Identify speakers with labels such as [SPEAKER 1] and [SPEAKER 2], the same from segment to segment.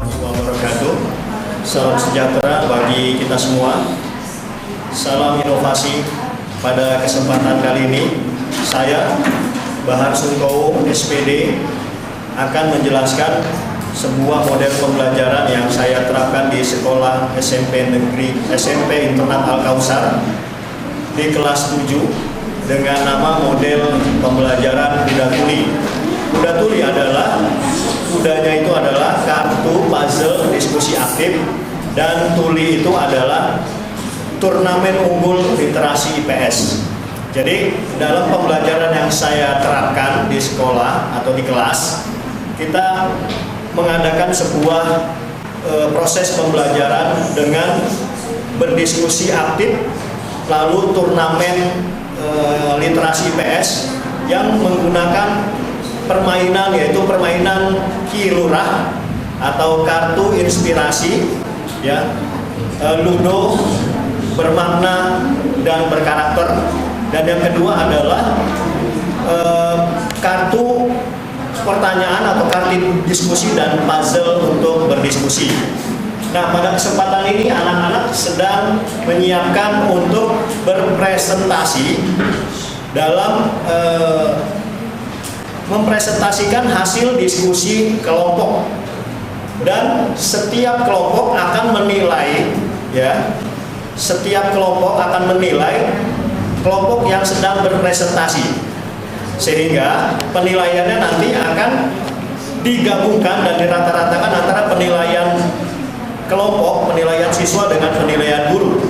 [SPEAKER 1] wabarakatuh. Salam sejahtera bagi kita semua. Salam inovasi. Pada kesempatan kali ini, saya Bahar Sungkowo, SPD, akan menjelaskan sebuah model pembelajaran yang saya terapkan di sekolah SMP Internat Al-Kausar di kelas 7 dengan nama model pembelajaran kuda tuli. Kuda tuli adalah kudanya itu adalah kartu puzzle diskusi aktif, dan tuli itu adalah turnamen unggul literasi IPS. Jadi dalam pembelajaran yang saya terapkan di sekolah atau di kelas, kita mengadakan sebuah proses pembelajaran dengan berdiskusi aktif, lalu turnamen literasi IPS yang menggunakan permainan, yaitu permainan kilurah atau kartu inspirasi, ya, ludo, bermakna dan berkarakter. Dan yang kedua adalah kartu pertanyaan atau kartu diskusi dan puzzle untuk berdiskusi. Nah, pada kesempatan ini anak-anak sedang menyiapkan untuk berpresentasi dalam mempresentasikan hasil diskusi kelompok, dan setiap kelompok akan menilai, ya, setiap kelompok akan menilai kelompok yang sedang berpresentasi, sehingga penilaiannya nanti akan digabungkan dan dirata-ratakan antara penilaian kelompok, penilaian siswa dengan penilaian guru.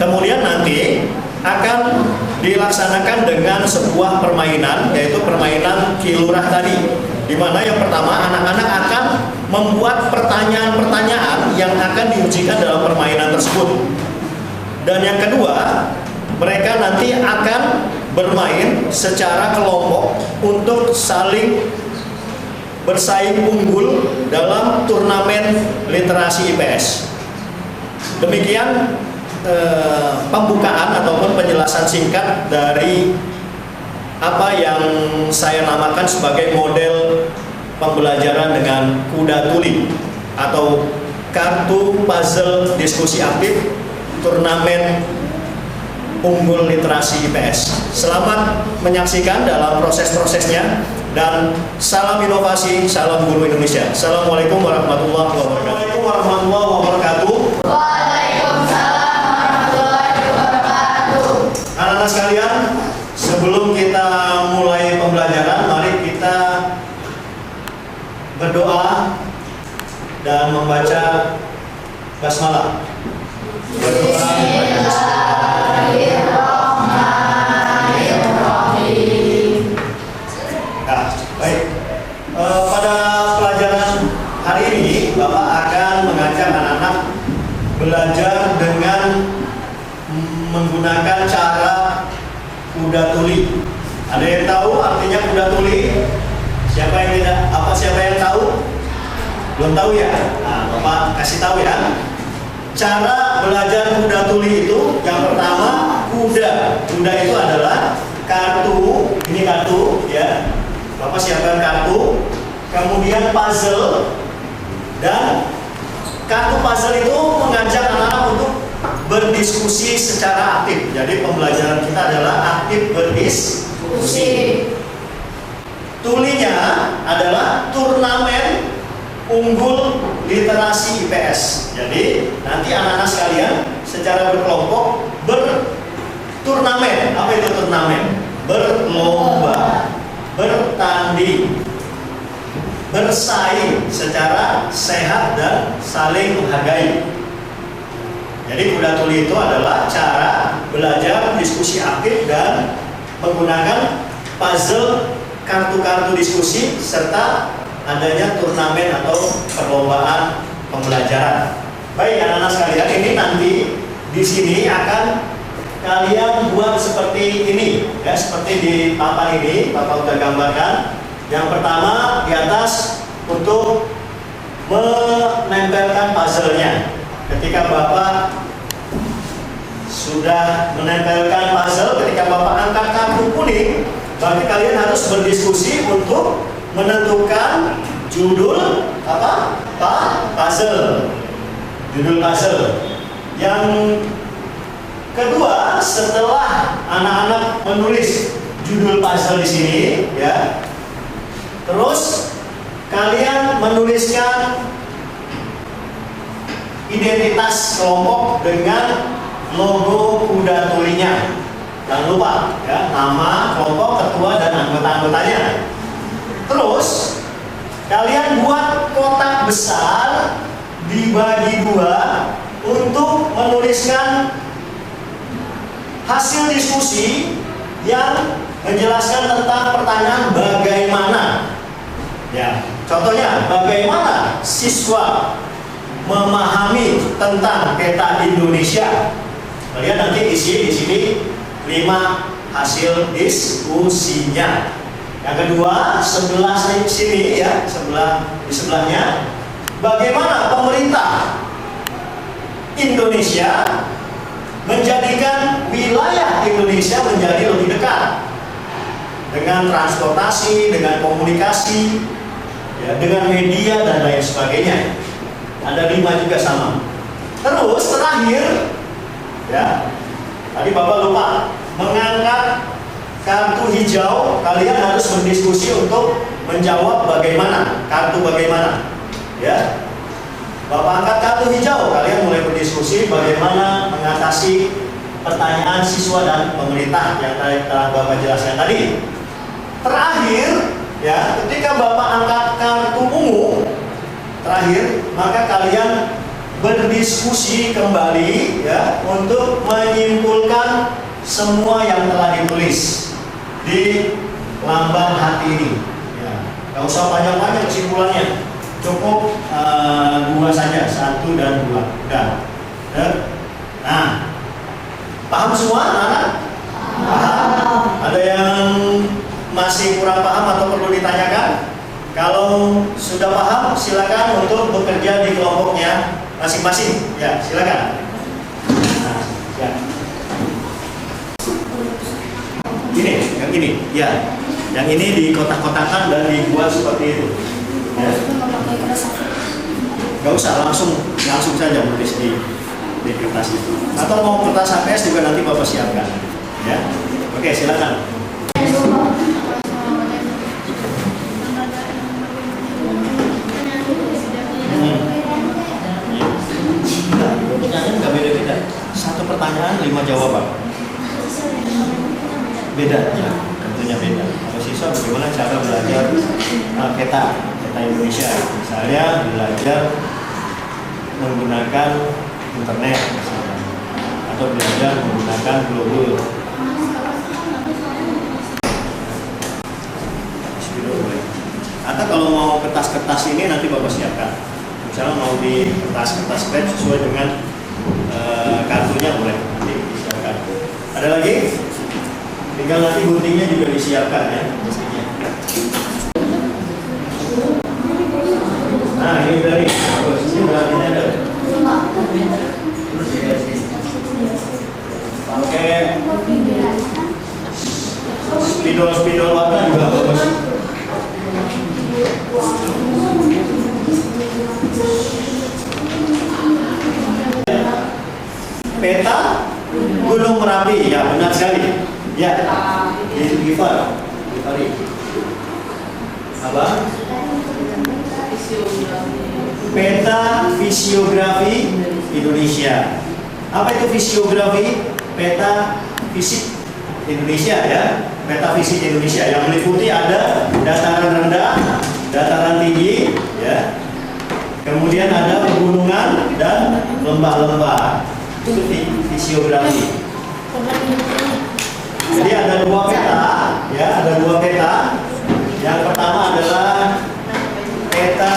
[SPEAKER 1] Kemudian nanti akan dilaksanakan dengan sebuah permainan, yaitu permainan kilurah tadi, di mana yang pertama anak-anak akan membuat pertanyaan-pertanyaan yang akan diujikan dalam permainan tersebut. Dan yang kedua, mereka nanti akan bermain secara kelompok untuk saling bersaing unggul dalam turnamen literasi IPS. Demikian pembukaan ataupun penjelasan singkat dari apa yang saya namakan sebagai model pembelajaran dengan kuda tuli atau kartu puzzle diskusi aktif turnamen unggul literasi IPS. Selamat menyaksikan dalam proses-prosesnya, dan salam inovasi, salam guru Indonesia. Assalamualaikum warahmatullahi wabarakatuh. Warahmatullahi wabarakatuh.
[SPEAKER 2] Waalaikumsalam warahmatullahi wabarakatuh.
[SPEAKER 1] Anak-anak sekalian, sebelum kita mulai pembelajaran, mari kita berdoa dan membaca basmalah. Berdoa membaca basmalah. Nah, baik. Pada pelajaran hari ini, Bapak akan mengajak anak-anak belajar dengan menggunakan cara kuda tuli. Ada yang tahu artinya kuda tuli? Siapa yang tahu? Belum tahu ya? Nah, Bapak kasih tahu ya. Cara belajar kuda tuli itu, yang pertama kuda. Kuda itu adalah kartu, ini kartu, ya. Bapak siapkan kartu, kemudian puzzle, dan kartu puzzle itu mengajak anak-anak untuk berdiskusi secara aktif. Jadi pembelajaran kita adalah aktif berdiskusi. Tulinya adalah turnamen unggul literasi IPS. Jadi nanti anak-anak sekalian secara berkelompok berturnamen. Apa itu turnamen? Berlomba, bertanding, bersaing secara sehat dan saling menghargai. Jadi kuda tuli itu adalah cara belajar diskusi aktif dan menggunakan puzzle, kartu-kartu diskusi, serta adanya turnamen atau perlombaan pembelajaran. Baik anak-anak sekalian, ini nanti di sini akan kalian buat seperti ini, ya, seperti di papan ini Bapak udah gambarkan. Yang pertama di atas untuk menempelkan puzzle-nya. Ketika Bapak sudah menempelkan puzzle, ketika Bapak angkat kartu kuning, berarti kalian harus berdiskusi untuk menentukan judul apa? Puzzle. Judul puzzle. Yang kedua, setelah anak-anak menulis judul puzzle di sini, ya, terus kalian menuliskan identitas kelompok dengan logo kuda tulinya. Jangan lupa, ya, nama kelompok, ketua, dan anggota-anggotanya. Terus kalian buat kotak besar dibagi dua untuk menuliskan hasil diskusi yang menjelaskan tentang pertanyaan bagaimana. Ya, contohnya bagaimana siswa memahami tentang peta Indonesia. Kalian nanti isi di sini 5 hasil diskusinya. Yang kedua, sebelah sini ya, di sebelahnya, bagaimana pemerintah Indonesia menjadikan wilayah Indonesia menjadi lebih dekat dengan transportasi, dengan komunikasi, ya, dengan media dan lain sebagainya. Ada 5 juga sama. Terus terakhir, ya, tadi Bapak lupa mengangkat kartu hijau. Kalian harus berdiskusi untuk menjawab bagaimana, kartu bagaimana, ya. Bapak angkat kartu hijau, kalian mulai berdiskusi bagaimana mengatasi pertanyaan siswa dan pemerintah yang telah Bapak jelaskan tadi. Terakhir, ya, ketika Bapak angkat kartu ungu terakhir, maka kalian berdiskusi kembali, ya, untuk menyimpulkan semua yang telah ditulis di lamban hati ini. Ya, nggak usah panjang-panjang kesimpulannya, cukup 2 saja, 1 dan 2. Udah. Nah, paham semua anak-anak? Paham. Ada yang masih kurang paham atau perlu ditanyakan? Kalau sudah paham, silakan untuk bekerja di kelompoknya masing-masing. Ya, silakan. Nah, ya. Yang ini, ya, yang ini dikotak-kotakan dan dibuat seperti itu. Ya. Gak usah, langsung saja menulis di kertas itu. Atau mau kertas HPS juga nanti Bapak siapkan. Ya, oke, silakan. Pertanyaan nggak beda-beda. 1 pertanyaan 5 jawaban. Beda, ya, tentunya beda. Kalau siswa bagaimana cara belajar peta Indonesia, misalnya belajar menggunakan internet, misalnya, atau belajar menggunakan global. Atau kalau mau kertas-kertas ini nanti Bapak siapkan. Misalnya mau di kertas-kertas scratch sesuai dengan kartunya, boleh nanti disiapkan. Ada lagi? Tinggal nanti guntingnya juga disiapkan, ya. Nah, ini udah nih. Bagus. Ini berarti ada. Pakai spidol warna juga bagus. Peta Gunung Merapi, ya, benar sekali. Ya, Givari. Apa? Peta fisiografi Indonesia. Apa itu fisiografi? Peta fisik Indonesia, ya. Peta fisik Indonesia yang meliputi ada dataran rendah, dataran tinggi, ya. Kemudian ada pegunungan dan lembah-lembah. Itu fisiografi. Jadi ada 2 peta, ya, ada 2 peta. Yang pertama adalah peta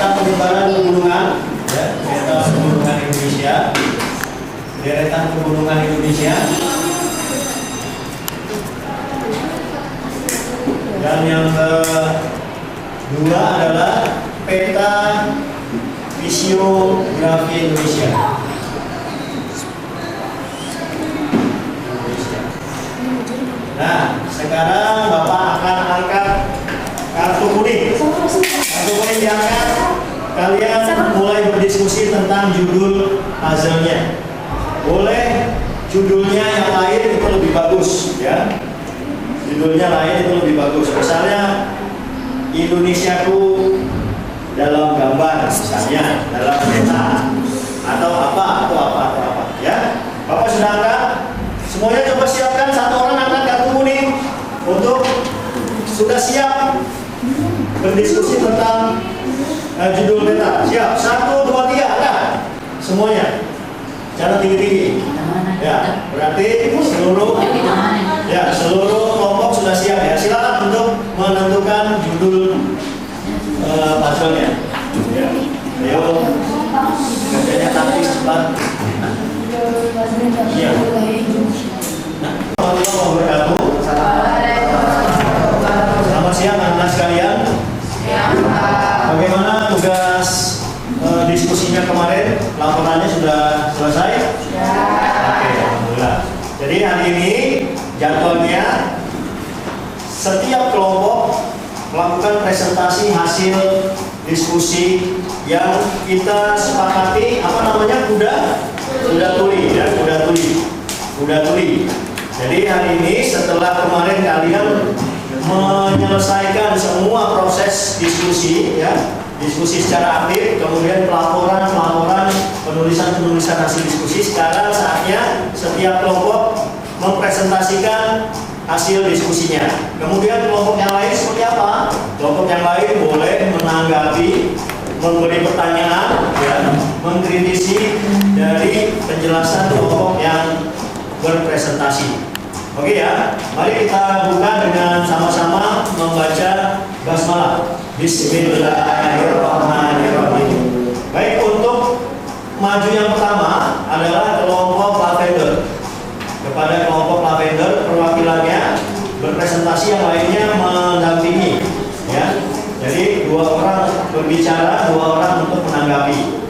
[SPEAKER 1] penyebaran pegunungan, ya, peta pegunungan Indonesia, deretan pegunungan Indonesia. Dan yang kedua adalah peta fisiografi Indonesia. Nah, sekarang Bapak akan angkat kartu kuning. Kartu kuning diangkat. Kalian mulai berdiskusi tentang judul puzzle-nya. Boleh judulnya yang lain itu lebih bagus, ya. Judulnya lain itu lebih bagus. Misalnya Indonesiaku dalam gambar, misalnya dalam peta, atau apa, ya. Bapak sudah angkat. Semuanya coba siapkan, satu orang angkat kartu kuning untuk sudah siap berdiskusi tentang judul peta. Siap, 1, 2, 3, angkat semuanya. Jangan tinggi-tinggi. Ya, berarti seluruh kelompok sudah siap ya. Silakan untuk menentukan judul puzzle-nya. Ya. Ayo, kerjanya taktis cepat. Iya. Selamat siang anak-anak sekalian. Bagaimana tugas diskusinya kemarin? Laporannya sudah selesai? Oke, alhamdulillah. Jadi hari ini jadwalnya setiap kelompok melakukan presentasi hasil diskusi yang kita sepakati, apa namanya, kuda tuli ya, kuda tuli. Jadi hari ini setelah kemarin kalian menyelesaikan semua proses diskusi ya, diskusi secara aktif, kemudian pelaporan, penulisan hasil diskusi. Sekarang saatnya setiap kelompok mempresentasikan hasil diskusinya. Kemudian kelompok yang lain seperti apa? Kelompok yang lain boleh menanggapi, memberi pertanyaan, ya, mengkritisi dari penjelasan kelompok yang berpresentasi. Oke ya, mari kita buka dengan sama-sama membaca basmalah. Bismillahirrahmanirrahim. Baik, untuk maju yang pertama adalah kelompok lavender. Kepada kelompok lavender, perwakilannya berpresentasi, yang lainnya mendampingi. Ya, jadi 2 orang berbicara, 2 orang untuk menanggapi.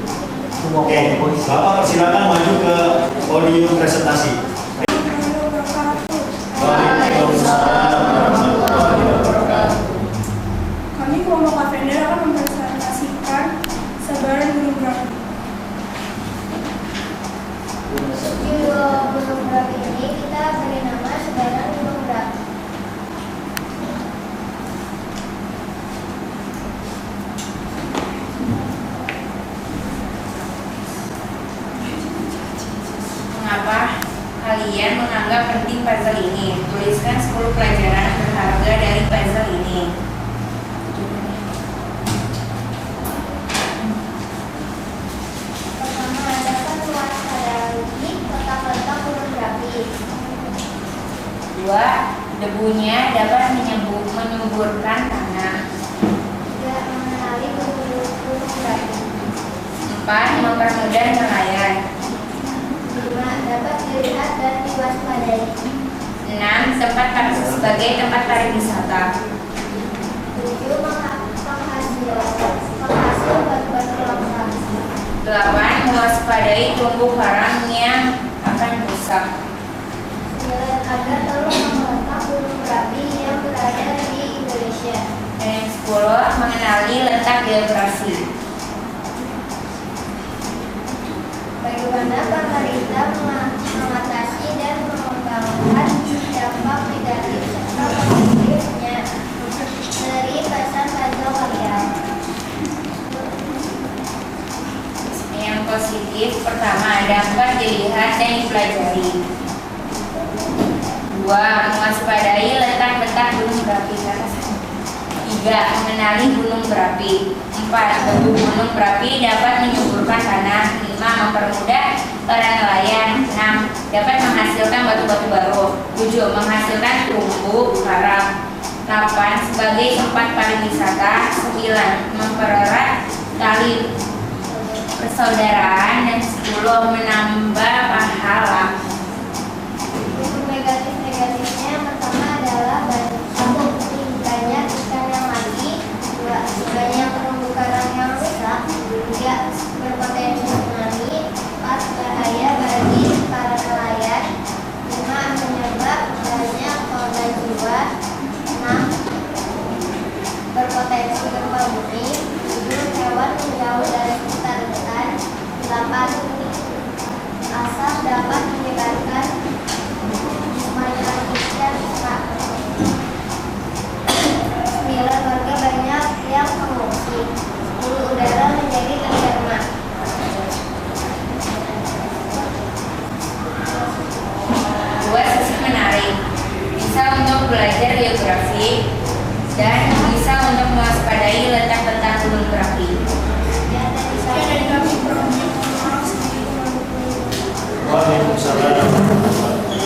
[SPEAKER 1] Oke, Bapak persilakan maju ke podium presentasi. Waalaikumsalam warahmatullahi wabarakatuh.
[SPEAKER 3] Kami kelompok lavender akan mempresentasikan sebaran gunung berapi.
[SPEAKER 2] Judul gunung berapi ini kita beri nama sebaran gunung berapi.
[SPEAKER 4] Mengapa kalian menganggap penting puzzle ini? Tuliskan 10 pelajaran berharga dari puzzle ini.
[SPEAKER 2] Pertama, dapat mewaspadai letak-letak gunung berapi.
[SPEAKER 4] 2. Debunya dapat menyuburkan tanah.
[SPEAKER 2] 3. Mengenali gunung berapi.
[SPEAKER 4] 4. Mempermudah nelayan.
[SPEAKER 2] 5. Dapat dilihat dan diwaspadai.
[SPEAKER 4] 6. Sebagai tempat pariwisata.
[SPEAKER 2] 7. Penghasil batu-batu langka.
[SPEAKER 4] 8. Mewaspadai terumbu karang yang akan rusak.
[SPEAKER 2] 9. Agar terus meletak gunung berapi yang berada di Indonesia.
[SPEAKER 4] Dan yang 10. Mengenali letak geografi.
[SPEAKER 2] Bagaimana pemerintah mengatasi dan mengembangkan dampak negatif serta positifnya dari pesan puzzle kalian?
[SPEAKER 4] Yang positif, pertama, dapat dilihat dan dipelajari. 2. Mewaspadai letak-letak gunung berapi. 3. Mengenali gunung berapi. 4. Debu gunung berapi dapat menyuburkan tanah. 5. Mempermudah para nelayan. 6. Dapat menghasilkan batu-batu baru. 7. Menghasilkan terumbu karang. 8. Sebagai tempat pariwisata. 9. Mempererat tali persaudaraan. Dan 10. Menambah pahala.
[SPEAKER 2] Untuk negatif-negatifnya, yang pertama adalah 1. Banyak ikan yang mati. 2. Banyak terumbu karang yang rusak. 3. Berpotensi tsunami. 4. Bahaya bagi para nelayan. 5. Menyebab banyak korban berpotensi gempa bumi. 7. Hewan menjauh dari hutan-hutan. 8. Asap dapat menyebabkan magnetnya rusak. 9. Warga banyak yang mengungsi. 10. Udara menjadi tercemar.
[SPEAKER 4] Dua, sisi menarik. Bisa untuk belajar geografi dan bisa untuk mewaspadai letak-letak gunung berapi.
[SPEAKER 1] Waalaikumsalam.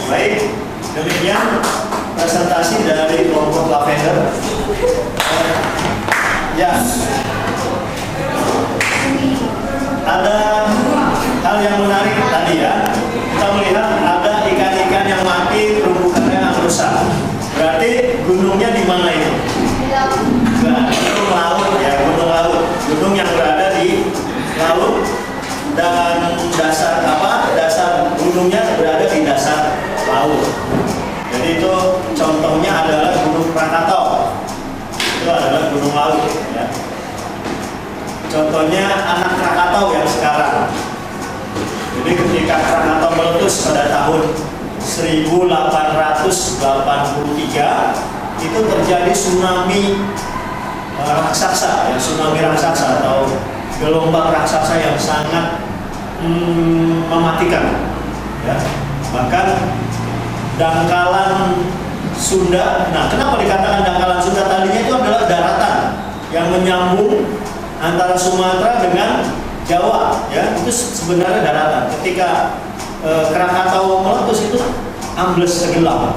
[SPEAKER 1] Baik, demikian presentasi dari kelompok lavender. Ya, ada hal yang menarik tadi ya. Kita melihat ada ikan-ikan yang mati, terumbu karang yang rusak. Berarti gunungnya di mana itu? Gunung laut ya, gunung laut. Gunung yang berada di laut dan dasar gunungnya berada di dasar laut. Jadi itu contohnya adalah Gunung Krakatau. Itu adalah gunung laut ya. Contohnya anak Krakatau yang sekarang. Jadi ketika Krakatau meletus pada tahun 1883 itu terjadi tsunami raksasa ya, tsunami raksasa atau gelombang raksasa yang sangat mematikan ya. Bahkan dangkalan Sunda. Nah, kenapa dikatakan dangkalan Sunda? Tadinya itu adalah daratan yang menyambung antara Sumatera dengan Jawa ya. Itu sebenarnya daratan. Ketika Krakatau meletus itu ambles tenggelam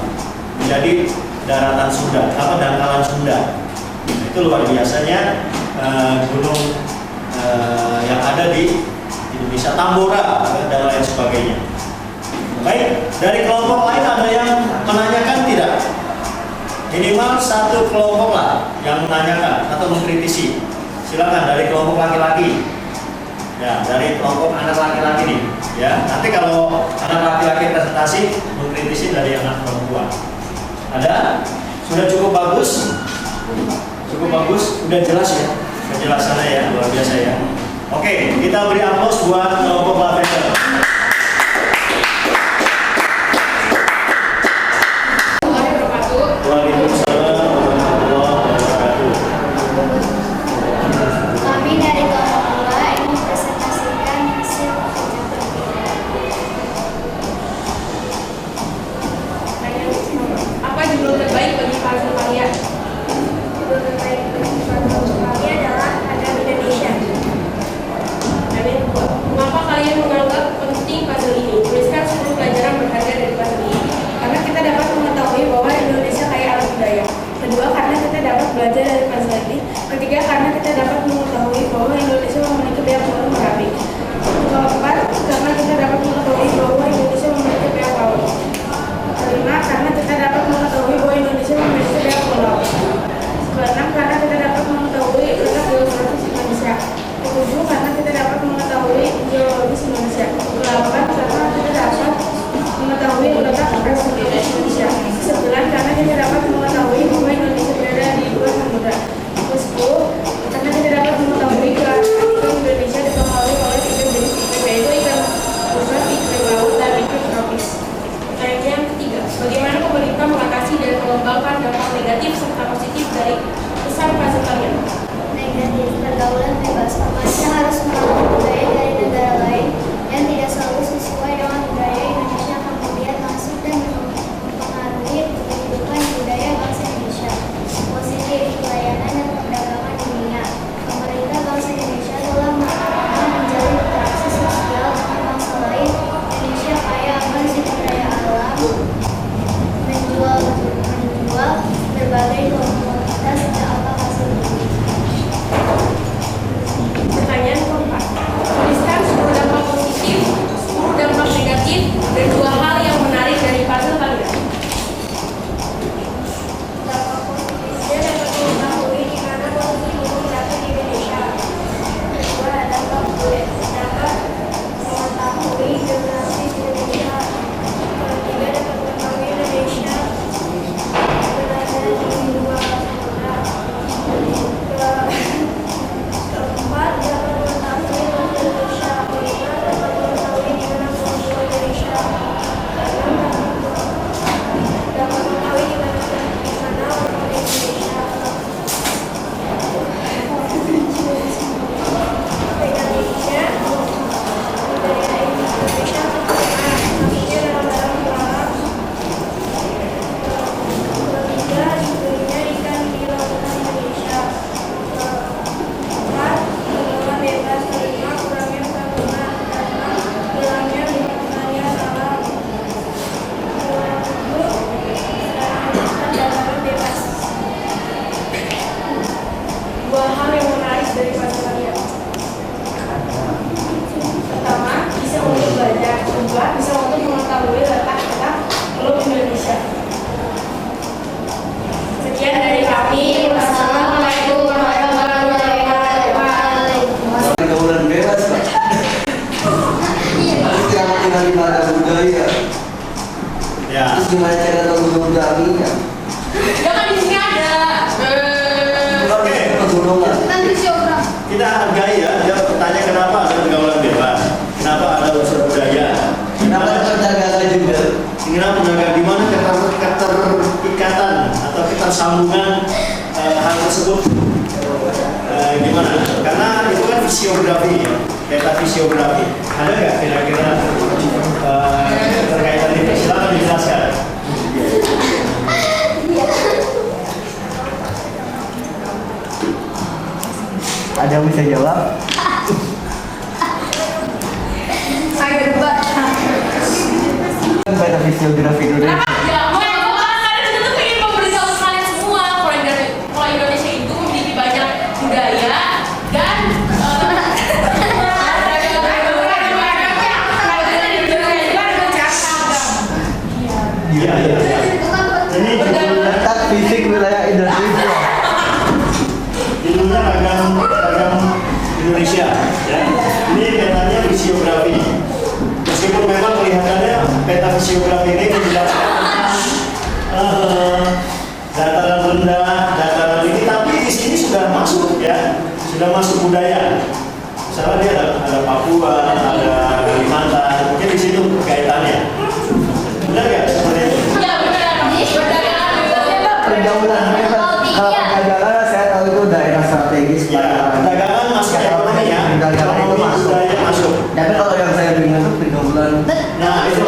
[SPEAKER 1] menjadi daratan Sunda, dangkalan Sunda. Itu luar biasanya gunung yang ada di Indonesia, Tambora dan lain sebagainya. Baik, dari kelompok lain ada yang menanyakan tidak? Minimal satu kelompok lah yang menanyakan atau mengkritisi. Silakan dari kelompok laki-laki. Ya, dari kelompok anak laki-laki nih. Ya, nanti kalau anak laki-laki presentasi, mengkritisi dari anak perempuan. Ada? Sudah cukup bagus? Cukup bagus? Udah jelas ya? Penjelasannya ya, luar biasa ya. Oke, kita beri aplaus buat kelompok lavender. Waalaikumsalam warahmatullahi wabarakatuh.
[SPEAKER 2] Kami dari kelompok 2 ingin mempresentasikan hasil
[SPEAKER 3] Apa judul terbaik bagi puzzle kalian?
[SPEAKER 2] judul terbaik bagi puzzle kami adalah Adam Indonesia.
[SPEAKER 3] Dan yang kedua, mengapa kalian menganggap penting puzzle ini? Tuliskan 10 pelajaran berharga dari puzzle ini. Karena kita dapat mengetahui bahwa Indonesia kaya alam budaya. Kedua, karena kita dapat belajar dari puzzle ini. Ketiga, karena kita dapat mengetahui bahwa Indonesia memiliki banyak gunung berapi. Keempat, karena kita dapat mengetahui bahwa Indonesia memiliki banyak laut. Kelima, karena kita dapat mengetahui bahwa Indonesia memiliki banyak pulau. Keenam, karena kita dapat mengetahui letak geografis Indonesia. Ketujuh, karena kita dapat mengetahui geologis Indonesia. Kedelapan, karena kita dapat mengetahui letak geografis Indonesia. Kesembilan, karena kita dapat mengetahui bahwa Indonesia berada di dua samudra. Kesepuluh, karena kita dapat mengetahui keadaan Indonesia dipengaruhi oleh tiga jenis iklim, yaitu iklim pusat, iklim laut, dan iklim tropis. Pertanyaan yang ketiga, bagaimana pemerintah mengatasi dan mengembangkan dampak negatif serta positif dari pesan puzzle kalian?
[SPEAKER 2] Negatif, pergaulan bebas. Remaja harus mengenal budaya dari negara lain yang tidak selalu sesuai dengan budaya Indonesia, kemudian masuk dan mempengaruhi kehidupan budaya bangsa Indonesia. Positif, pelayanan dan perdagangan dunia. Pemerintah bangsa Indonesia telah menjalin interaksi sosial dengan bangsa lain. Indonesia kaya akan sumber daya alam, menjual berbagai komoditas dan hasil bumi.
[SPEAKER 1] tersebut gimana? Karena itu kan fisiografi ya, peta fisiografi. Ada nggak kira-kira terkaitan ini? Silakan dijelaskan.
[SPEAKER 5] Ada yang bisa jawab?
[SPEAKER 3] Saya debat.
[SPEAKER 5] Peta fisiografi Indonesia.
[SPEAKER 3] Ya, karena kita tuh pengen memberitahu kalian semua kalau Indonesia itu memiliki banyak budaya dan
[SPEAKER 1] Iya. Ini
[SPEAKER 5] Letak fisik wilayah Indonesia.
[SPEAKER 1] judulnya ragam Indonesia. Ya. Ini petanya fisiografi. Meskipun memang kelihatannya peta fisiografi ini menjelaskan tentang dataran rendah, dataran ini, tapi di sini sudah masuk ya, sudah masuk budaya. Misalnya dia ada Papua, ada Kalimantan, mungkin di situ kaitannya. Benar nggak seperti itu?
[SPEAKER 3] ya benar.
[SPEAKER 5] Pergaulan kalau perdagangan saya tahu itu daerah strategis.
[SPEAKER 1] Ya, perdagangan masuk ekonomi ya,
[SPEAKER 5] Perdagangan itu
[SPEAKER 1] ekonomi
[SPEAKER 5] masuk.
[SPEAKER 1] budaya masuk.
[SPEAKER 5] Tapi kalau yang saya dengar itu pergaulan.
[SPEAKER 1] Nah itu.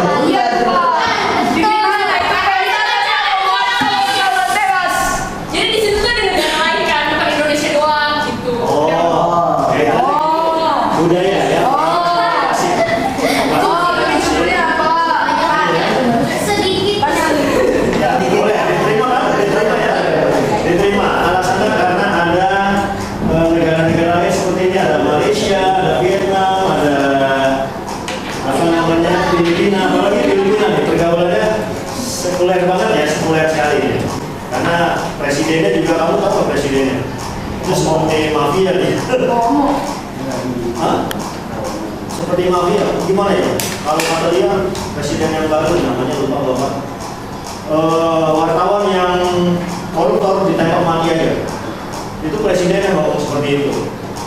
[SPEAKER 3] Jadi di situ tuh ada negara lain kan, bukan Indonesia doang gitu.
[SPEAKER 1] Oh, ya. Budaya ya. Asik.
[SPEAKER 2] Sedikit.
[SPEAKER 1] Ya, boleh diterima kan? Diterima ya. Diterima. Alasannya karena ada negara-negara lain seperti ini, ada Malaysia, ada Vietnam, ada apa namanya Filipina, apalagi Filipina nih pergaulannya sekuler banget ya, sekuler sekali ya. Karena presidennya juga kamu tahu nggak presidennya? Itu seperti mafia nih. Hah? Seperti mafia? Gimana ya? Kalau kata dia presiden yang baru namanya lupa bapak. Wartawan yang koruptor ditembak mati aja. Itu presidennya ngomong seperti itu.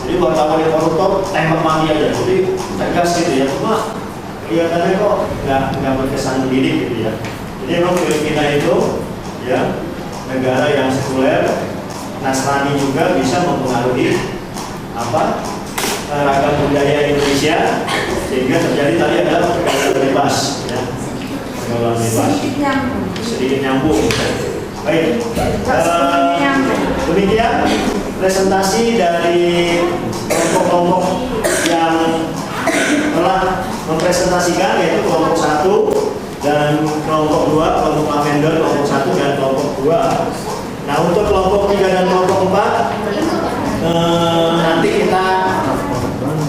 [SPEAKER 1] Jadi wartawan yang koruptor tembak mati aja. Jadi tegas gitu ya. Cuma kelihatannya kok nggak berkesan mendidik gitu ya. Jadi memang Filipina itu ya negara yang sekuler, Nasrani juga bisa mempengaruhi apa ragam budaya Indonesia sehingga terjadi tadi adalah pergaulan bebas ya. Pergaulan bebas. Sedikit nyambung. Baik, demikian presentasi dari kelompok-kelompok yang telah mempresentasikan, yaitu kelompok 1 dan kelompok 2, kelompok lavender, kelompok 1 dan kelompok 2. Nah, untuk kelompok 3 dan kelompok 4 nanti kita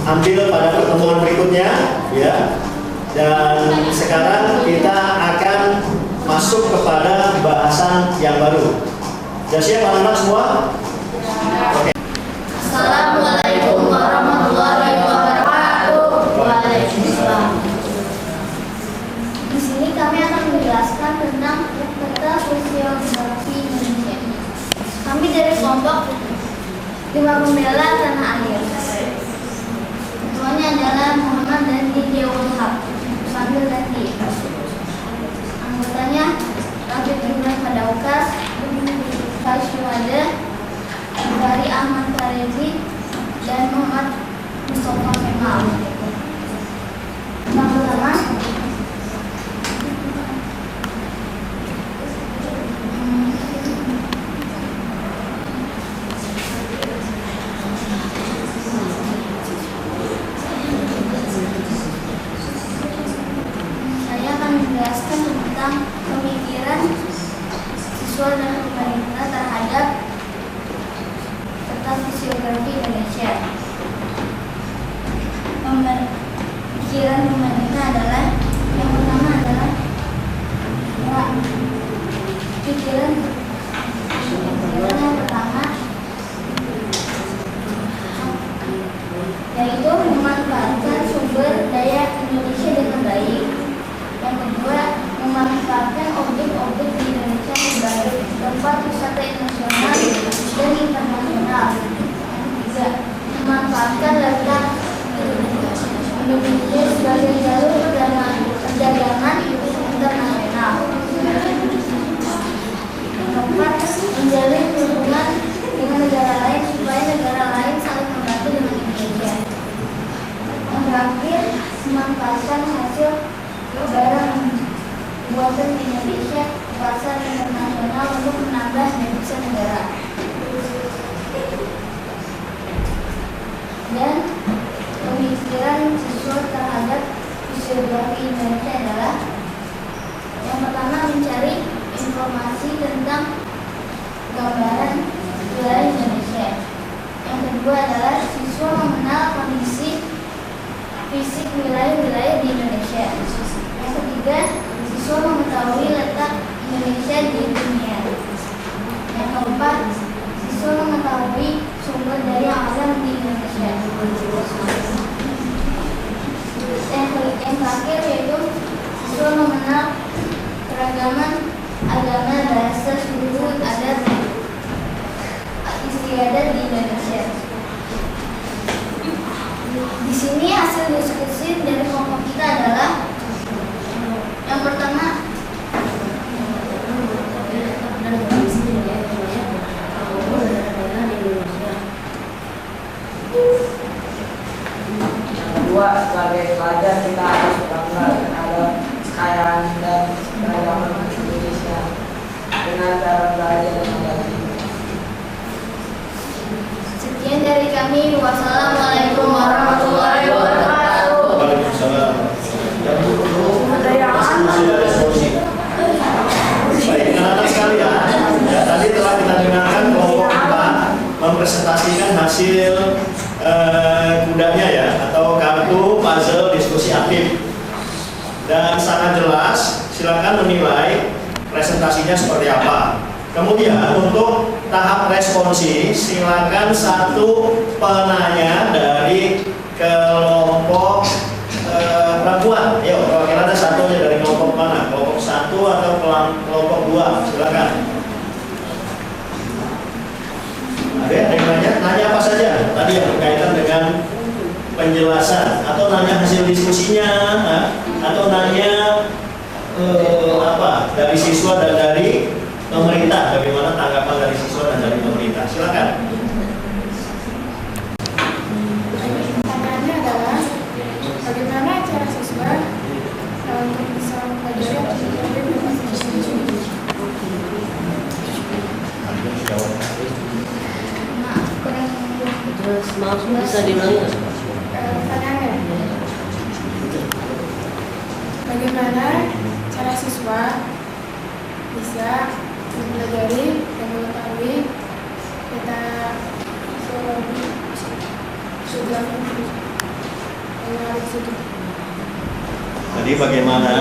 [SPEAKER 1] ambil pada pertemuan berikutnya ya. Dan sekarang kita akan masuk kepada bahasan yang baru. Sudah siap anak-anak semua? Oke.
[SPEAKER 2] Assalamualaikum warahmatullahi wabarakatuh. Waalaikumsalam. Di sini kami akan menjelaskan tentang peta fisiografi Indonesia. Kami dari kelompok Lima Pembela Tanah Air. Ketuanya adalah Muhammad Dandi Dewahab, panggil Dandi. Anggotanya Rafiq Ibrahim Padaukas, Syuhada, Bari Ahmad Karezi, dan Muhammad Mustafa Kemal. Yang pertama, saya akan menjelaskan tentang pemikiran siswa dan pemerintah terhadap peta fisiografi Indonesia. Pikiran pemerintah adalah yang pertama adalah pikiran yang pertama yaitu memanfaatkan sumber daya Indonesia dengan baik. Yang kedua, memanfaatkan objek-objek di Indonesia sebagai tempat wisata nasional dan internasional. Yang ketiga, memanfaatkan letak Indonesia sebagai jalur perdagangan internasional. fisiografi Indonesia adalah yang pertama mencari informasi tentang gambaran wilayah Indonesia. Yang kedua adalah siswa mengenal kondisi fisik wilayah-wilayah di Indonesia. Yang ketiga, siswa mengetahui letak Indonesia di dunia. Yang keempat, siswa mengetahui sumber daya alam di Indonesia. Yang terakhir yaitu siswa mengenal keragaman agama, bahasa, suku, adat, istiadat di Indonesia. Di sini hasil diskusi dari kelompok kita adalah yang pertama
[SPEAKER 6] kedua, sebagai pelajar kita harus bangga terhadap kekayaan dan keragaman Indonesia dengan cara belajar yang baik.
[SPEAKER 2] sekian dari kami. Wassalamualaikum warahmatullahi wabarakatuh.
[SPEAKER 1] Waalaikumsalam. Baik, anak-anak sekalian, ya, tadi telah kita dengarkan kelompok 4 mempresentasikan hasil kudanya ya, atau kartu puzzle diskusi aktif, dan sangat jelas. Silakan menilai presentasinya seperti apa. Kemudian untuk tahap responsi, silakan satu penanya dari kelompok perempuan. Yuk, kalau kira ada satunya dari kelompok mana? Kelompok 1 atau kelompok 2? Silakan. Ada yang nanya apa saja? Tadi yang berkaitan dengan penjelasan, atau nanya hasil diskusinya, atau nanya apa dari siswa dan dari pemerintah, bagaimana tanggapan dari siswa dan dari pemerintah. Silakan.
[SPEAKER 3] Pertanyaannya adalah bagaimana cara siswa untuk bisa mempelajari aktivitas dan
[SPEAKER 7] Terus maaf bisa diulangi nggak?
[SPEAKER 3] pertanyaannya bagaimana cara siswa bisa mempelajari dan mengetahui peta geografi yang ada di situ.
[SPEAKER 1] Jadi bagaimana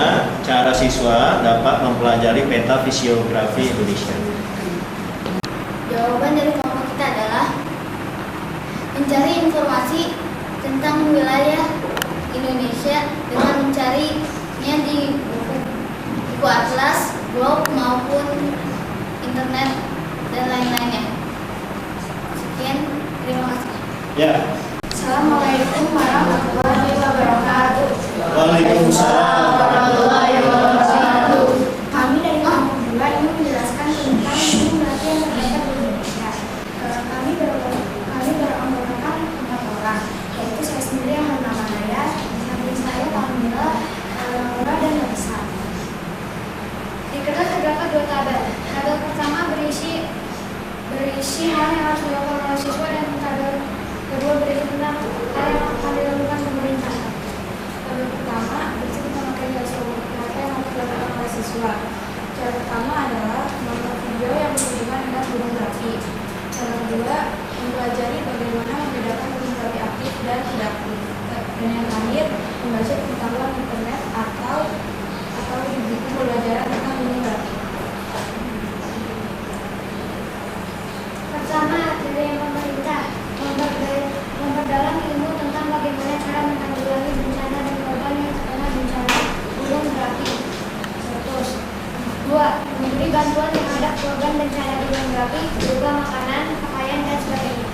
[SPEAKER 1] cara siswa dapat mempelajari peta fisiografi Indonesia?
[SPEAKER 2] Jawaban dari kelompok kita adalah mencari informasi tentang wilayah Indonesia dengan mencarinya di buku atlas, blog maupun internet dan lain-lainnya. Sekian, terima kasih.
[SPEAKER 1] Ya.
[SPEAKER 2] Assalamualaikum warahmatullahi wabarakatuh.
[SPEAKER 1] Waalaikumsalam warahmatullahi wabarakatuh.
[SPEAKER 2] Kami dari kelompok 2 ingin menjelaskan tentang jumlah yang terdapat di Indonesia. Kami beranggotakan 4 orang, yaitu saya sendiri yang bernama Naya, samping saya Kamila, Laura, dan Lisa. Di kertas terdapat 2 tabel. Tabel pertama berisi hal yang harus dilakukan oleh siswa, dan tabel kedua berisi tentang hal yang akan dilakukan pemerintah. Tabel pertama berisi tentang materi yang harus dilakukan oleh siswa. Cara pertama adalah menonton video yang berhubungan dengan gunung berapi. Cara kedua, mempelajari bagaimana membedakan gunung berapi aktif dan tidak aktif. Dan yang terakhir, membaca pengetahuan internet atau di buku pembelajaran tentang gunung berapi. Pertama, dari pemerintah memperdalam ilmu tentang bagaimana cara menanggulangi bencana dan korban yang terkena bencana gunung berapi. Terus, 2. Memberi bantuan terhadap korban bencana gunung berapi berupa makanan, pakaian, dan sebagainya.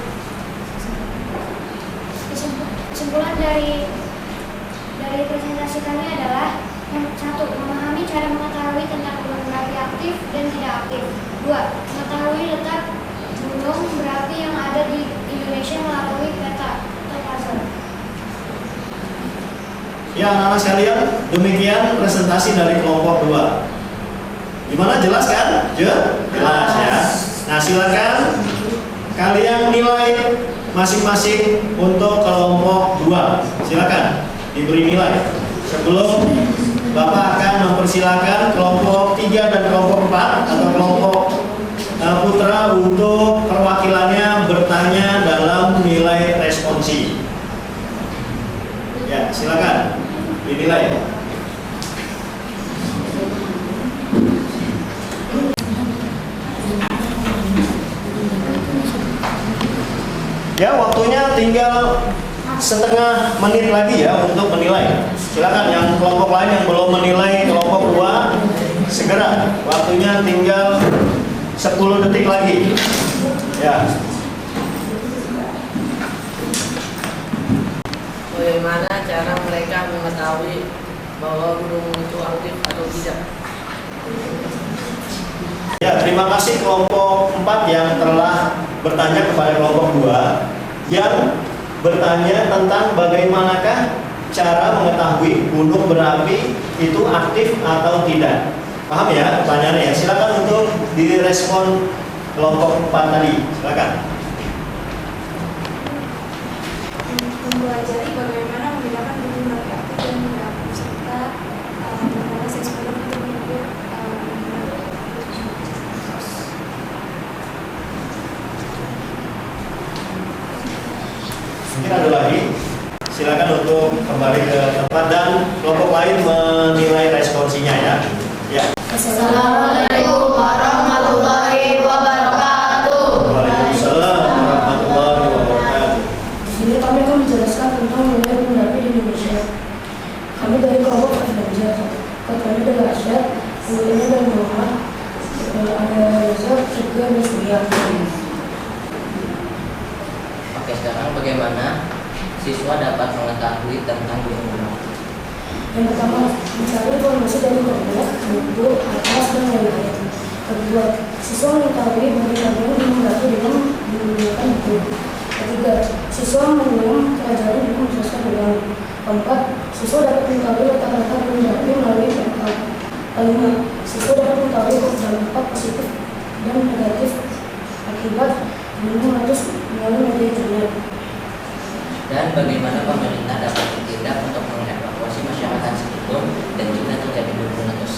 [SPEAKER 2] Kesimpulan dari presentasi kami adalah yang 1. Memahami cara mengetahui tentang gunung berapi aktif dan tidak aktif. 2. Mengetahui letak gunung berapi yang ada di Indonesia melalui peta atau puzzle.
[SPEAKER 1] Ya, anak-anak sekalian, demikian presentasi dari kelompok 2. Gimana, jelas kan? Jelas ya. Nah, silakan kalian nilai masing-masing untuk kelompok 2. Silakan diberi nilai. sebelum Bapak akan mempersilakan kelompok 3 dan kelompok 4 atau kelompok putra untuk perwakilannya bertanya dalam nilai responsi. Ya, silakan dinilai. Ya, waktunya tinggal setengah menit lagi ya untuk menilai. Silakan yang kelompok lain yang belum menilai kelompok 2 segera. Waktunya tinggal 10 detik lagi. Ya.
[SPEAKER 6] Bagaimana cara mereka mengetahui bahwa gunung itu aktif atau tidak?
[SPEAKER 1] Ya, terima kasih kelompok 4 yang telah bertanya kepada kelompok 2 yang bertanya tentang bagaimanakah cara mengetahui gunung berapi itu aktif atau tidak. Paham ya pertanyaannya ya? Silakan untuk direspon kelompok 4 tadi. Silakan.
[SPEAKER 3] Mempelajari bagaimana membedakan gunung berapi aktif dan tidak aktif serta mengenai eksperimen untuk mengukur
[SPEAKER 1] Mungkin ada lagi. Silakan untuk kembali ke tempat dan kelompok lain menilai responsinya ya. Ya.
[SPEAKER 2] Assalamualaikum warahmatullahi wabarakatuh.
[SPEAKER 1] Waalaikumsalam warahmatullahi wabarakatuh.
[SPEAKER 8] Di sini kami akan menjelaskan tentang nilai gunung berapi di Indonesia. Kami dari kelompok Fajar. Kami dari Asyad, kemudian dari Muhammad, ada Reza, juga ada Surya.
[SPEAKER 7] Oke, sekarang bagaimana siswa dapat mengetahui tentang gunung berapi?
[SPEAKER 8] Yang pertama, mencari informasi dari internet, buku, atlas, dan lain-lain. Kedua, siswa mengetahui bagaimana gunung berapi dengan menggunakan buku. Ketiga, siswa mengulang pelajaran dengan menjelaskan ulang. Keempat, siswa dapat mengetahui letak-letak gunung berapi melalui peta. Kelima, siswa dapat mengetahui dampak positif dan negatif akibat gunung meletus melalui media internet.
[SPEAKER 7] Dan bagaimana pemerintah dapat bertindak untuk mengevakuasi masyarakat sebelum dan juga terjadi gunung meletus?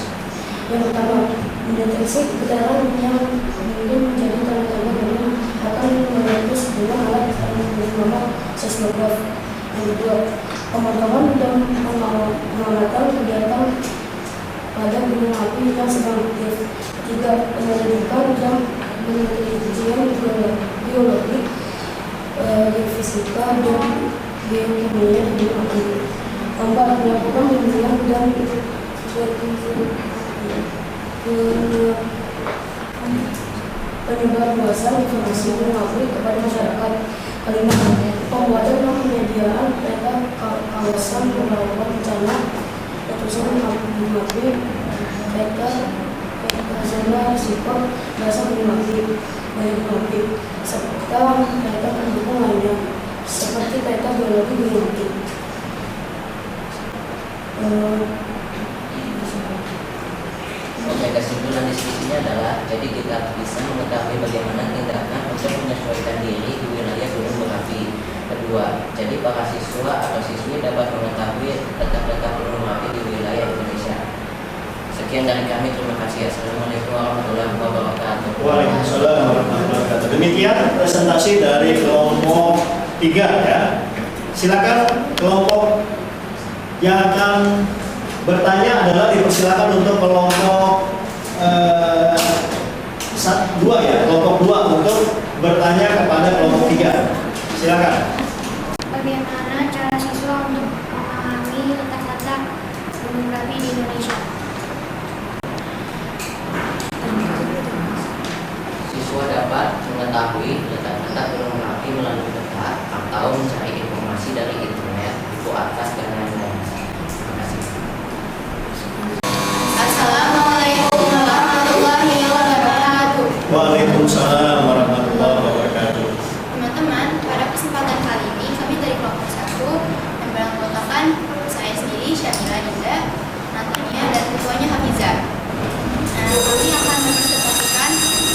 [SPEAKER 8] Yang pertama, mendeteksi getaran yang mungkin menjadi tanda-tanda gunung akan meletus dengan alat yang bernama seismograf. Yang kedua, pemantauan dan pengamatan kegiatan pada gunung api yang sedang aktif. Ketiga, penyelidikan dan penelitian biologi, geofisika dan geokimia di gunung api. Keempat, melakukan bimbingan dan penyebarluasan informasi gunung api kepada masyarakat. Kelima, pembuatan dan penyediaan peta kawasan rawan bencana, letusan gunung api, peta zona risiko dasar gunung api, dari gunung api, serta peta pendukung lainnya, seperti peta biologi gunung api.
[SPEAKER 7] Oke, kesimpulan diskusinya adalah jadi kita bisa mengetahui bagaimana tindakan untuk menyesuaikan diri di wilayah gunung berapi. Kedua, jadi para siswa atau siswi dapat mengetahui letak-letak gunung berapi di wilayah Indonesia. Sekian dari kami, terima kasih. Assalamualaikum warahmatullahi wabarakatuh.
[SPEAKER 1] Waalaikumsalam warahmatullahi wabarakatuh. Demikian presentasi dari kelompok 3 ya. Silakan kelompok yang akan bertanya adalah dipersilakan untuk kelompok 2 ya, kelompok 2 untuk bertanya kepada kelompok 3. Silakan.
[SPEAKER 2] Bagaimana cara siswa untuk memahami letak-letak gunung berapi di Indonesia?
[SPEAKER 7] Siswa dapat mengetahui letak-letak gunung berapi melalui peta atau mencari informasi dari internet, buku atlas, dan lain-lain. Terima kasih.
[SPEAKER 2] Assalamualaikum warahmatullahi wabarakatuh.
[SPEAKER 1] Waalaikumsalam warahmatullahi wabarakatuh.
[SPEAKER 2] Teman-teman, pada kesempatan kali ini kami dari kelompok 1 yang beranggotakan saya sendiri, Syamila Dinda, Natania, dan ketuanya Hafizah. Nah, kami akan mempresentasikan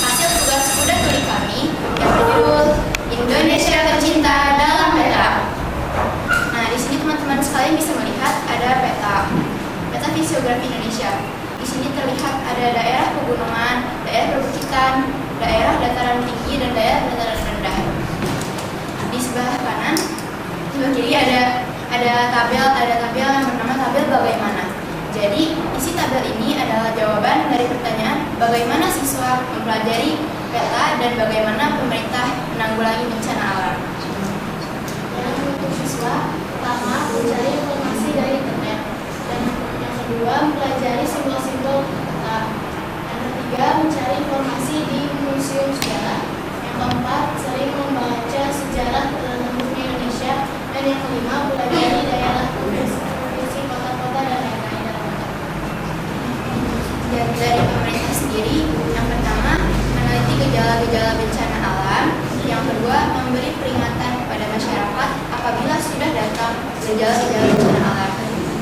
[SPEAKER 2] hasil tugas kuda tuli kami yang berjudul Indonesia Tercinta dalam Peta.
[SPEAKER 9] geografi Indonesia. Di sini terlihat ada daerah pegunungan, daerah perbukitan, daerah dataran tinggi, dan daerah dataran rendah. Di sebelah kanan, sebelah kiri ada tabel yang bernama tabel bagaimana. Jadi isi tabel ini adalah jawaban dari pertanyaan bagaimana siswa mempelajari peta dan bagaimana pemerintah menanggulangi bencana alam.
[SPEAKER 2] Dan untuk siswa, pertama mencari informasi dari internet, dan yang kedua mempelajari simbol-simbol peta, yang ketiga mencari informasi di museum sejarah, yang keempat sering membaca sejarah tertentu di Indonesia, dan yang kelima mempelajari daerah provinsi, kota-kota, dan lain-lain.
[SPEAKER 9] Dan dari pemerintah sendiri, yang pertama meneliti gejala-gejala bencana alam, yang kedua memberi peringatan kepada masyarakat apabila sudah datang gejala-gejala bencana alam,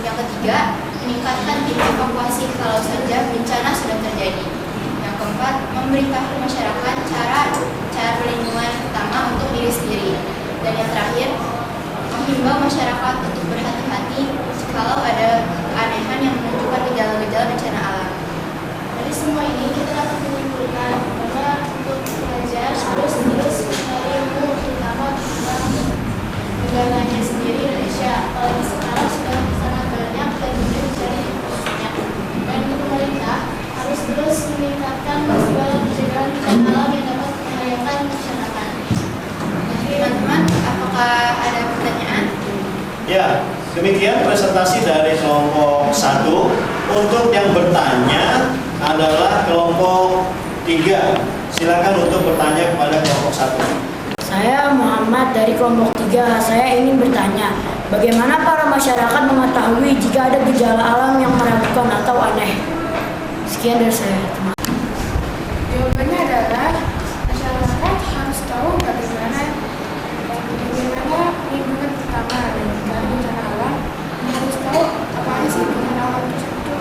[SPEAKER 9] yang ketiga meningkatkan tim evakuasi kalau saja bencana sudah terjadi, yang keempat memberitahu masyarakat cara perlindungan pertama untuk diri sendiri, dan yang terakhir menghimbau masyarakat untuk berhati-hati kalau ada keanehan yang menunjukkan gejala-gejala bencana alam.
[SPEAKER 2] Dari semua ini kita dapat menyimpulkan bahwa untuk belajar harus terus mencari ilmu, terutama tentang negaranya sendiri, Indonesia. Apalagi sekarang sudah sangat banyak dan juga mencari informasinya. Dan untuk pemerintah harus terus meningkatkan segala pencegahan bencana alam yang dapat membahayakan masyarakat.
[SPEAKER 9] Teman-teman, apakah ada pertanyaan?
[SPEAKER 1] Ya, demikian presentasi dari kelompok 1. Untuk yang bertanya adalah kelompok 3. Silakan untuk bertanya kepada kelompok 1.
[SPEAKER 8] Saya Muhammad dari kelompok 3. Saya ingin bertanya, bagaimana para masyarakat mengetahui jika ada gejala alam yang meragukan atau aneh? Sekian dari saya.
[SPEAKER 3] Jawabannya adalah masyarakat harus tahu bagaimana lingkungan pertama dan bencana alam, harus tahu apa sih bencana alam tersebut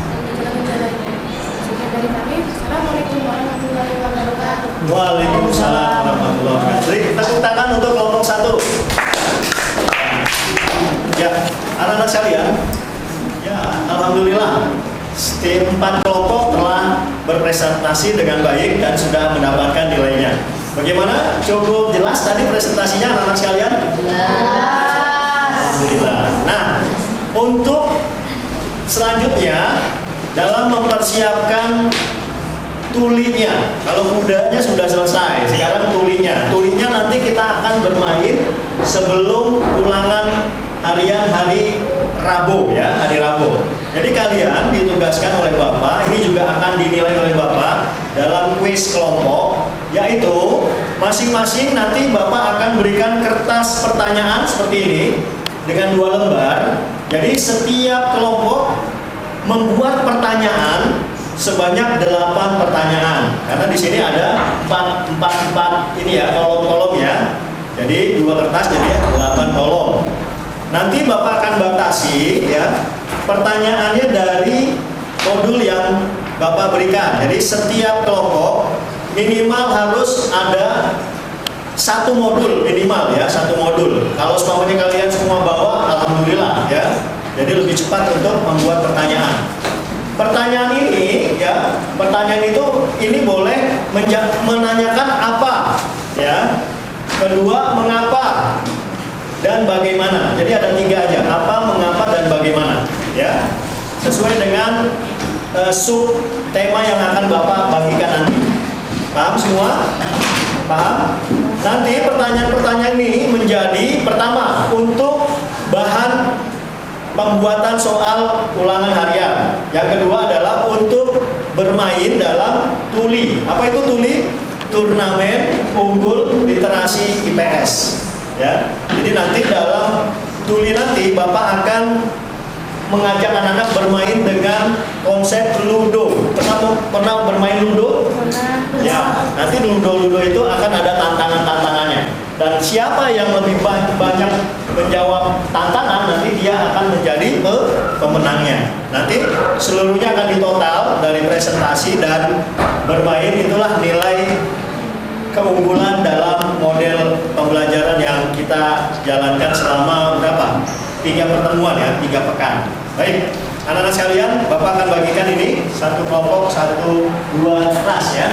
[SPEAKER 3] dan gejala-gejalanya. Sekian dari kami. Assalamualaikum warahmatullahi wabarakatuh.
[SPEAKER 1] Waalaikumsalam warahmatullahi wabarakatuh. Beri tepuk tangan untuk kelompok 1. Ya, anak-anak sekalian. Ya, alhamdulillah. Tim 4 kelompok telah berpresentasi dengan baik dan sudah mendapatkan nilainya. Bagaimana? Cukup jelas tadi presentasinya anak-anak sekalian? Alhamdulillah. Nah, untuk selanjutnya dalam mempersiapkan tulinya, kalau kudanya sudah selesai, sekarang tulinya. Tulinya nanti kita akan bermain sebelum ulangan harian hari Rabu ya, hari Rabu. Jadi kalian ditugaskan oleh Bapak, ini juga akan dinilai oleh Bapak dalam kuis kelompok, yaitu masing-masing nanti Bapak akan berikan kertas pertanyaan seperti ini dengan 2 lembar. Jadi setiap kelompok membuat pertanyaan sebanyak 8 pertanyaan. Karena di sini ada 4 ini ya, kolom-kolom ya. Jadi 2 kertas jadi 8 kolom. Nanti Bapak akan batasi ya pertanyaannya dari modul yang Bapak berikan. Jadi setiap kelompok minimal harus ada 1 modul minimal ya, 1 modul. Kalau semuanya kalian semua bawa, alhamdulillah ya. Jadi lebih cepat untuk membuat pertanyaan. Pertanyaan ini ya, pertanyaan itu ini boleh menanyakan apa ya. Kedua, mengapa dan bagaimana. Jadi ada 3 aja, apa, mengapa, dan bagaimana ya. Sesuai dengan sub tema yang akan Bapak bagikan nanti. Paham semua? Paham? Nanti pertanyaan-pertanyaan ini menjadi pertama untuk bahan pembuatan soal ulangan harian. Yang kedua adalah untuk bermain dalam tuli. Apa itu tuli? Turnamen unggul literasi IPS. Ya. Jadi nanti dalam tuli nanti Bapak akan mengajak anak-anak bermain dengan konsep ludo. Pernah bermain ludo? Ya. Nanti ludo itu akan ada tantangan-tantangannya. Dan siapa yang lebih banyak menjawab tantangan, nanti dia akan menjadi pemenangnya. Nanti seluruhnya akan ditotal dari presentasi dan bermain, itulah nilai keunggulan dalam model pembelajaran yang kita jalankan selama berapa? 3 pertemuan ya, 3 pekan. Baik, Anak-anak sekalian, Bapak akan bagikan ini satu kelompok, dua kertas ya.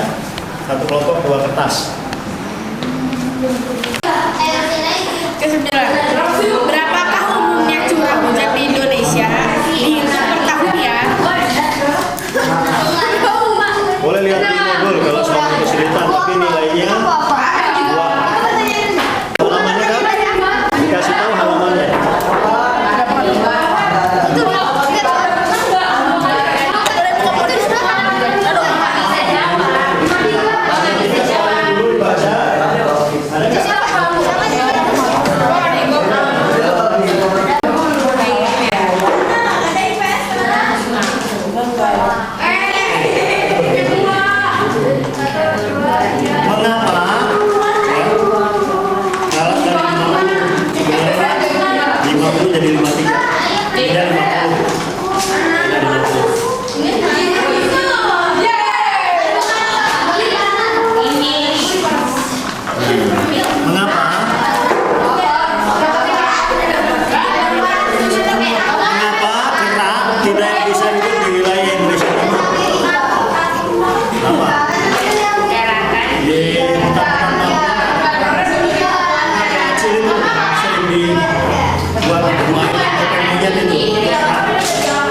[SPEAKER 1] Satu kelompok, dua kertas.
[SPEAKER 3] Kesembilan, berapakah umumnya curah hujan di Indonesia? Dihitung per tahun ya.
[SPEAKER 1] Boleh lihat di Google kalau suatu kesulitan, tapi nilainya dua. Halamannya kan? Dikasih tahu halamannya.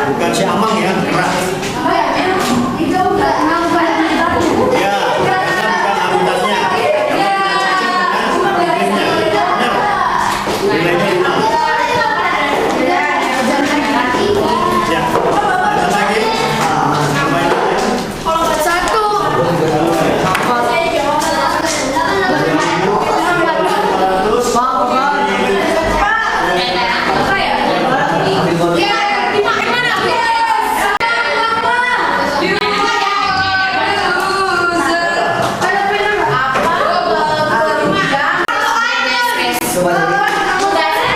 [SPEAKER 1] Bukan si Amang ya, kerak. Ya, bukan habitatnya. Nilainya 5. Ya, lagi.
[SPEAKER 3] Satu.
[SPEAKER 5] Coba jadi.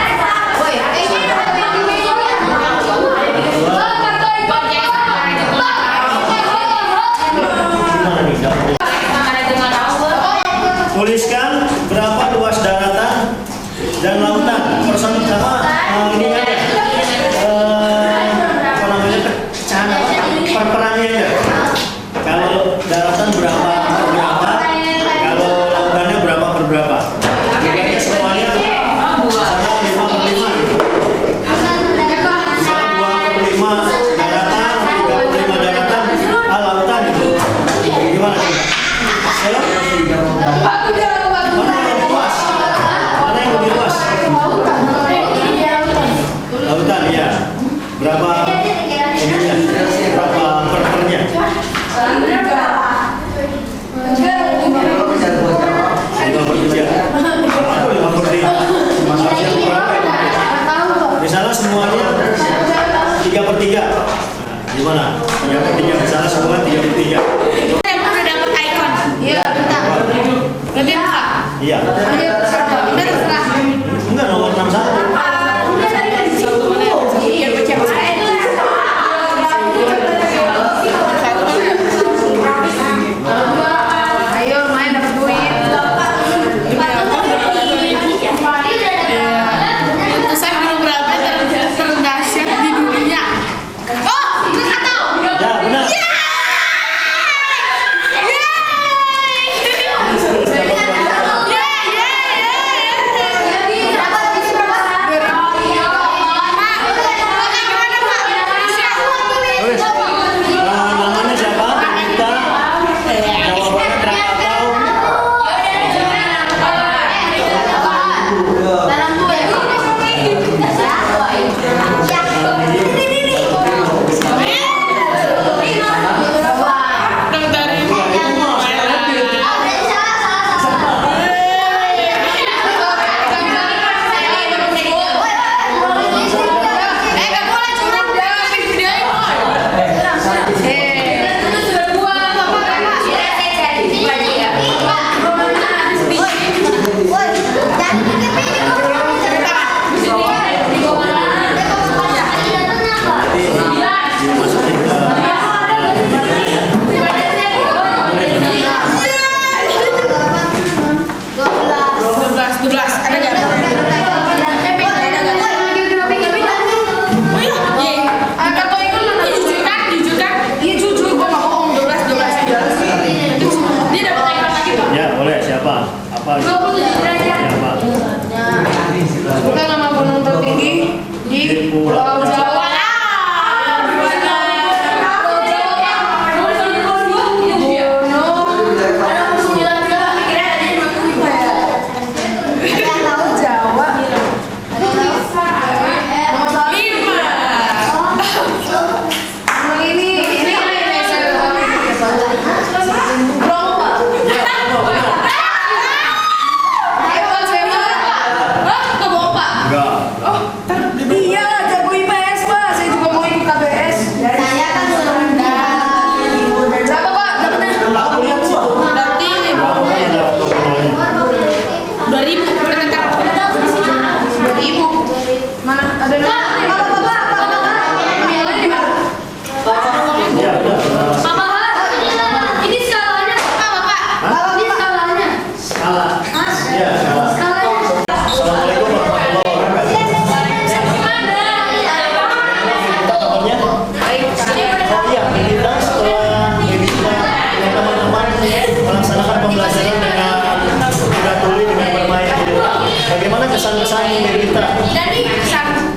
[SPEAKER 1] bagaimana kesan-kesan Melita?
[SPEAKER 3] Jadi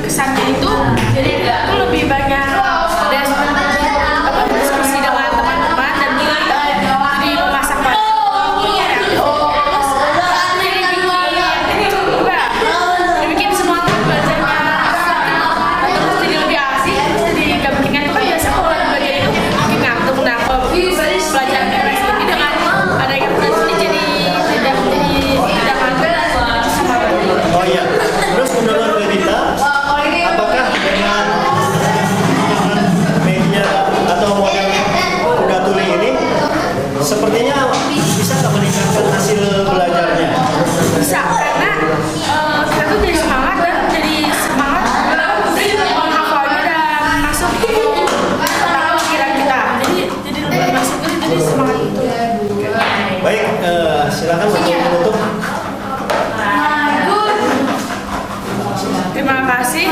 [SPEAKER 3] kesannya itu jadi aku lebih banyak diskusi dengan teman-teman dan jadi memasak bikin semangat belajarnya, terus jadi lebih asik, jadi gak bikin ngantuk. Kan biasa kalau lagi belajar itu bikin ngantuk. Nah kalau belajar PPS ini dengan ada yang ini jadi tidak ngantuk sama banget.
[SPEAKER 1] Oh iya, terus menurut Melita, apakah dengan media atau model kuda tuli ini sepertinya bisa nggak meningkatkan hasil belajarnya?
[SPEAKER 3] Bisa, karena kita tuh jadi semangat dan jadi semangat menghafalnya dan masuk ke otak pikiran kita. Jadi lebih masuk jadi semangat itu.
[SPEAKER 1] Baik, silakan untuk menutup.
[SPEAKER 3] Terima kasih.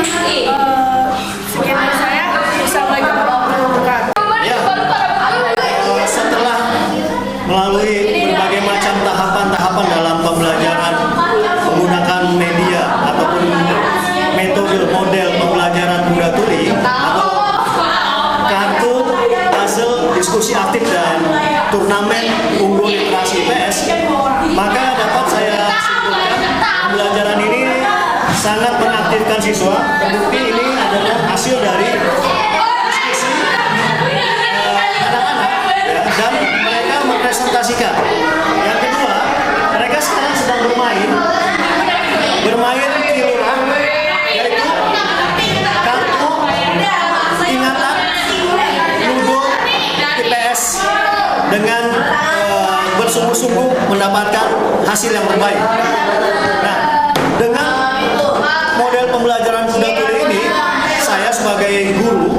[SPEAKER 3] Sekian dari saya. Assalamualaikum warahmatullahi wabarakatuh.
[SPEAKER 1] Ya, setelah melalui berbagai macam tahapan-tahapan dalam pembelajaran menggunakan media ataupun metode model pembelajaran kuda tuli atau kartu, puzzle, diskusi aktif dan turnamen unggul literasi IPS, maka dapat saya simpulkan pembelajaran ini sangat mengaktifkan siswa. Terbukti ini adalah hasil dari diskusi anak-anak ya, dan mereka mempresentasikan. Yang kedua, mereka sekarang sedang bermain kilurah, yaitu kartu ingatan ludo IPS dengan bersungguh-sungguh mendapatkan hasil yang terbaik. Nah, dengan model pembelajaran kuda tuli ini, saya sebagai guru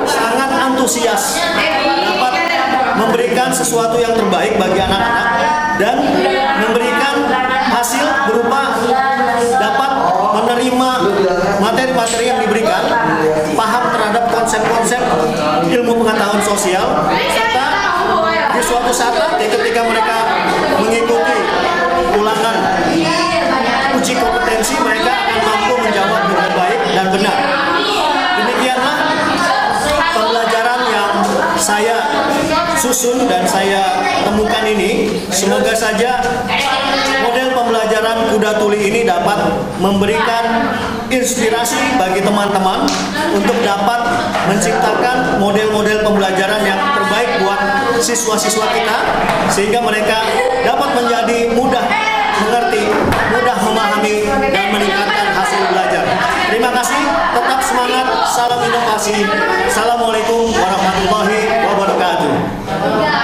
[SPEAKER 1] sangat antusias dapat memberikan sesuatu yang terbaik bagi anak-anak dan memberikan hasil berupa dapat menerima materi-materi yang diberikan, paham terhadap konsep-konsep ilmu pengetahuan sosial, serta di suatu saat nanti ketika mereka mengikuti ulangan uji kompetensi, mereka akan mampu menjawab dengan baik dan benar. Demikianlah pembelajaran yang saya susun dan saya temukan ini. Semoga saja model pembelajaran kuda tuli ini dapat memberikan inspirasi bagi teman-teman untuk dapat menciptakan model-model pembelajaran yang terbaik buat siswa-siswa kita, sehingga mereka dapat menjadi mudah mengerti,